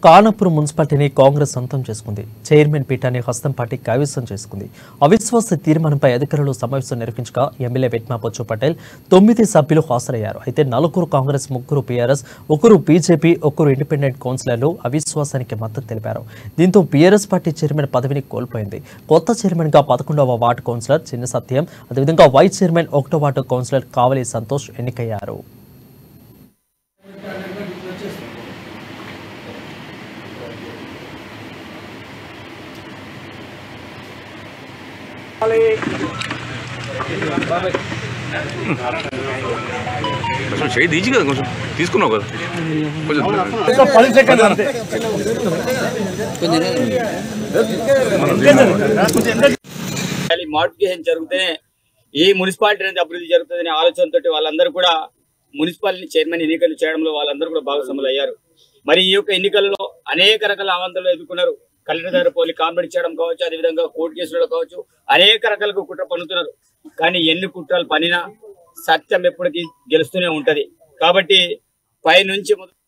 కానపూర్ మున్సిపాలిటీని కాంగ్రెస్ సొంతం చేసుకుంది. చైర్మన్ పీఠాన్ని హస్తం పార్టీ కైవసం చేసుకుంది. అవిశ్వాస తీర్మానంపై అధికారులు సమావేశం నిర్వహించగా ఎమ్మెల్యే వెట్మాపొచ్చు పటేల్ 9 సభ్యులు హాజరయ్యారు. అయితే 4 కాంగ్రెస్, 3 పీఆర్ఎస్, 1 బీజేపీ, 1 ఇండిపెండెంట్ కౌన్సిలర్లు అవిశ్వాసానికి మద్దతు తెలిపారు. దీంతో పీఆర్ఎస్ పార్టీ చైర్మన్ పదవిని కోల్పోయింది. కొత్త చైర్మన్ గా 11వ వార్డు కౌన్సిలర్ చిన్న సత్యం, అదేవిధంగా వైస్ చైర్మన్ 1వ వార్డు కౌన్సిలర్ కావలి సంతోష్ ఎన్నికయ్యారు. కొంచెం చేయి తీసి కదా, కొంచెం తీసుకున్నావు కదా, మోడిఫికేషన్ జరిగితేనే ఈ మున్సిపాలిటీ అనేది అభివృద్ధి జరుగుతుందనే ఆలోచనతో వాళ్ళందరూ కూడా మున్సిపాలిటీ చైర్మన్ ఎన్నికలు చేయడంలో వాళ్ళందరూ కూడా భాగస్వాములు అయ్యారు. మరి ఈ యొక్క ఎన్నికలలో అనేక రకాల అవంతలు ఎదుర్కొన్నారు. కలెక్టర్ దగ్గర పోలి కాంపిటీ చేయడం కావచ్చు, అదేవిధంగా కోర్టు కేసులు కావచ్చు, అనేక రకాలుగా కుట్ర పన్నుతున్నారు. కానీ ఎన్ని కుట్రలు పనినా సత్యం ఎప్పటికీ గెలుస్తూనే ఉంటది. కాబట్టి పై నుంచి